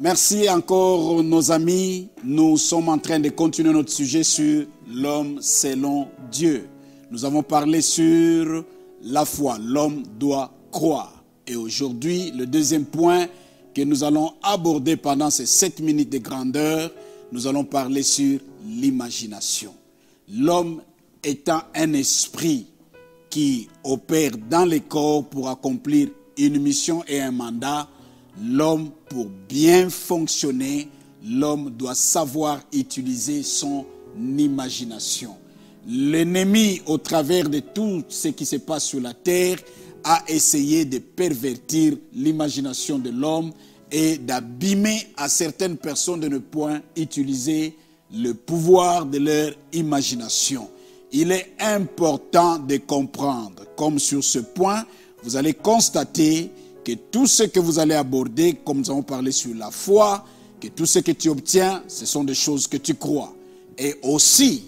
Merci encore nos amis. Nous sommes en train de continuer notre sujet sur l'homme selon Dieu. Nous avons parlé sur la foi. L'homme doit croire. Et aujourd'hui, le deuxième point que nous allons aborder pendant ces 7 minutes de grandeur, nous allons parler sur l'imagination. L'homme étant un esprit qui opère dans les corps pour accomplir une mission et un mandat, l'homme, pour bien fonctionner, l'homme doit savoir utiliser son imagination. L'ennemi, au travers de tout ce qui se passe sur la terre, a essayé de pervertir l'imagination de l'homme et d'abîmer à certaines personnes de ne point utiliser le pouvoir de leur imagination. Il est important de comprendre, comme sur ce point, vous allez constater que tout ce que vous allez aborder, comme nous avons parlé sur la foi, que tout ce que tu obtiens, ce sont des choses que tu crois. Et aussi,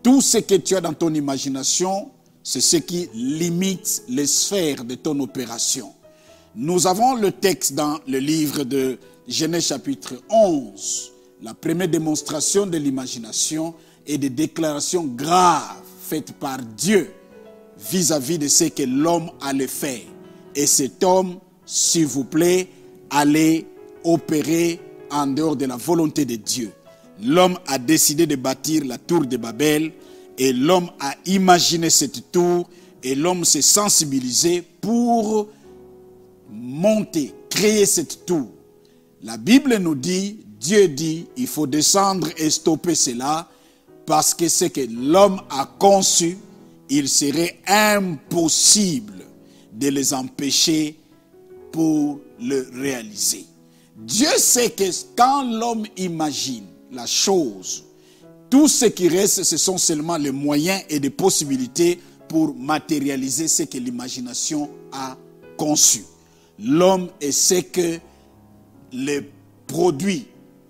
tout ce que tu as dans ton imagination, c'est ce qui limite les sphères de ton opération. Nous avons le texte dans le livre de Genèse chapitre 11, la première démonstration de l'imagination et des déclarations graves faites par Dieu vis-à-vis de ce que l'homme allait faire. Et cet homme, s'il vous plaît, allait opérer en dehors de la volonté de Dieu. L'homme a décidé de bâtir la tour de Babel et l'homme a imaginé cette tour et l'homme s'est sensibilisé pour monter, créer cette tour. La Bible nous dit, Dieu dit, il faut descendre et stopper cela parce que ce que l'homme a conçu, il serait impossible de les empêcher pour le réaliser. Dieu sait que quand l'homme imagine la chose, tout ce qui reste, ce sont seulement les moyens et des possibilités pour matérialiser ce que l'imagination a conçu. L'homme est ce que les produits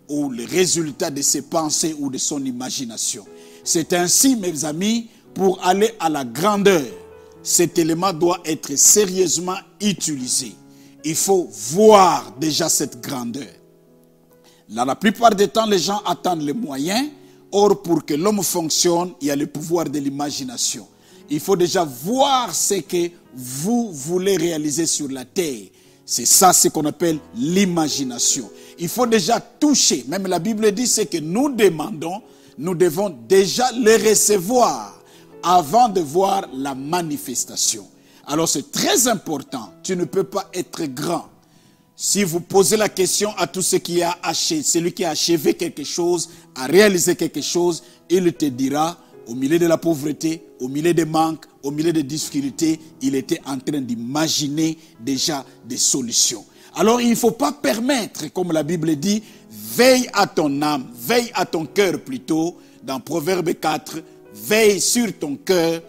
ou les résultats de ses pensées ou de son imagination. C'est ainsi, mes amis, pour aller à la grandeur, cet élément doit être sérieusement utilisé. Il faut voir déjà cette grandeur. Là, la plupart des temps, les gens attendent les moyens. Or, pour que l'homme fonctionne, il y a le pouvoir de l'imagination. Il faut déjà voir ce que vous voulez réaliser sur la terre. C'est ça ce qu'on appelle l'imagination. Il faut déjà toucher. Même la Bible dit ce que nous demandons, nous devons déjà le recevoir avant de voir la manifestation. Alors c'est très important. Tu ne peux pas être grand. Si vous posez la question à tout ce qui a achevé, celui qui a achevé quelque chose, a réalisé quelque chose, il te dira, au milieu de la pauvreté, au milieu des manques, au milieu des difficultés, il était en train d'imaginer déjà des solutions. Alors il ne faut pas permettre, comme la Bible dit, veille à ton âme, veille à ton cœur plutôt, dans Proverbe 4, veille sur ton cœur,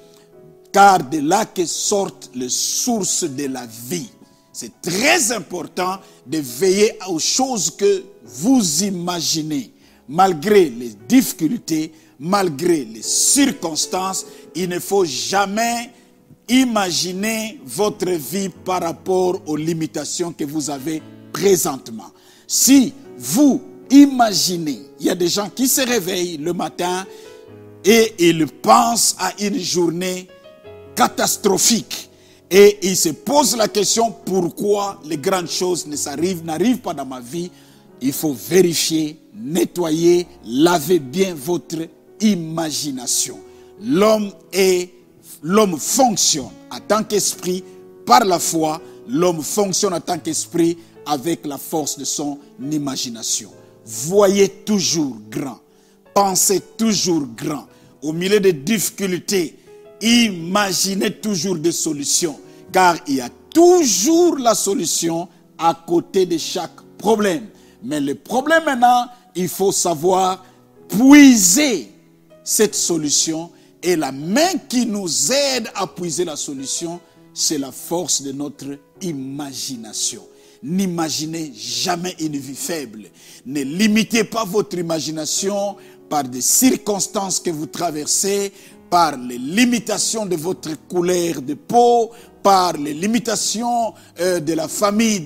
car de là que sortent les sources de la vie. C'est très important de veiller aux choses que vous imaginez. Malgré les difficultés, malgré les circonstances, il ne faut jamais imaginer votre vie par rapport aux limitations que vous avez présentement. Si vous imaginez, il y a des gens qui se réveillent le matin et ils pensent à une journée catastrophique. Et ils se posent la question, pourquoi les grandes choses n'arrivent pas dans ma vie? Il faut vérifier, nettoyer, laver bien votre imagination. L'homme fonctionne en tant qu'esprit par la foi. L'homme fonctionne en tant qu'esprit avec la force de son imagination. Voyez toujours grand. Pensez toujours grand. Au milieu des difficultés, imaginez toujours des solutions. Car il y a toujours la solution à côté de chaque problème. Mais le problème maintenant, il faut savoir puiser cette solution. Et la main qui nous aide à puiser la solution, c'est la force de notre imagination. N'imaginez jamais une vie faible. Ne limitez pas votre imagination par des circonstances que vous traversez, par les limitations de votre couleur de peau, par les limitations de la famille,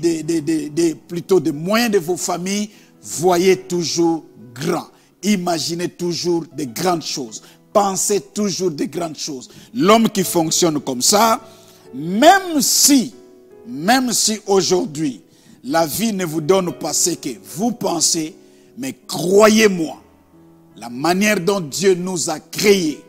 plutôt des moyens de vos familles, voyez toujours grand. Imaginez toujours de grandes choses. Pensez toujours de grandes choses. L'homme qui fonctionne comme ça, même si aujourd'hui, la vie ne vous donne pas ce que vous pensez, mais croyez-moi, la manière dont Dieu nous a créés,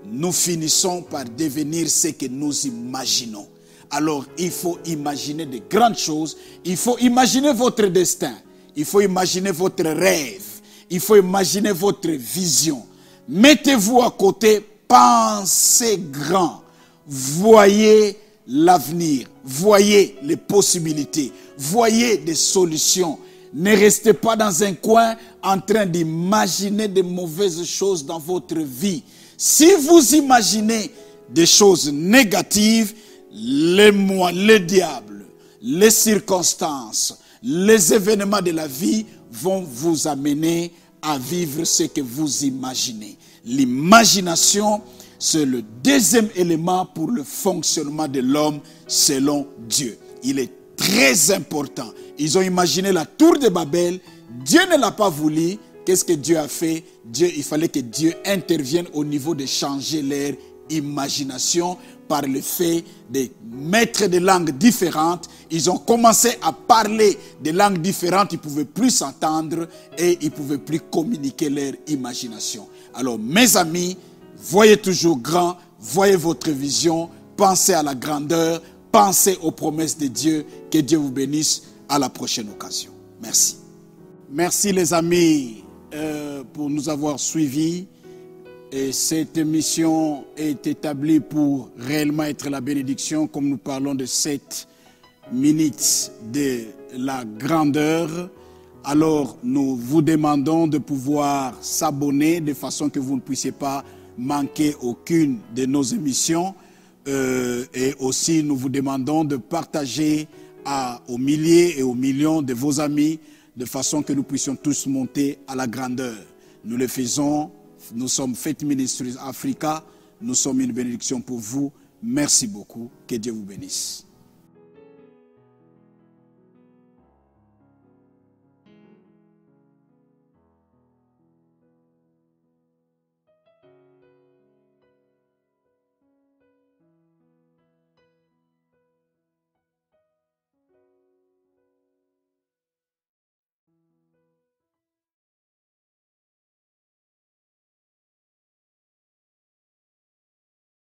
nous finissons par devenir ce que nous imaginons. Alors, il faut imaginer de grandes choses. Il faut imaginer votre destin. Il faut imaginer votre rêve. Il faut imaginer votre vision. Mettez-vous à côté, pensez grand. Voyez l'avenir. Voyez les possibilités. Voyez des solutions. Ne restez pas dans un coin en train d'imaginer de mauvaises choses dans votre vie. Si vous imaginez des choses négatives, le diable, les circonstances, les événements de la vie vont vous amener à vivre ce que vous imaginez. L'imagination, c'est le deuxième élément pour le fonctionnement de l'homme selon Dieu. Il est très important. Ils ont imaginé la tour de Babel. Dieu ne l'a pas voulu. Qu'est-ce que Dieu a fait? Il fallait que Dieu intervienne au niveau de changer leur imagination par le fait de mettre des langues différentes. Ils ont commencé à parler des langues différentes. Ils ne pouvaient plus s'entendre et ils ne pouvaient plus communiquer leur imagination. Alors, mes amis, voyez toujours grand, voyez votre vision, pensez à la grandeur, pensez aux promesses de Dieu. Que Dieu vous bénisse. À la prochaine occasion. Merci. Merci les amis pour nous avoir suivis. Et cette émission est établie pour réellement être la bénédiction, comme nous parlons de 7 minutes de la grandeur. Alors nous vous demandons de pouvoir s'abonner de façon que vous ne puissiez pas manquer aucune de nos émissions. Et aussi nous vous demandons de partager aux milliers et aux millions de vos amis, de façon que nous puissions tous monter à la grandeur. Nous le faisons, nous sommes Faith Ministries Africa, nous sommes une bénédiction pour vous. Merci beaucoup, que Dieu vous bénisse.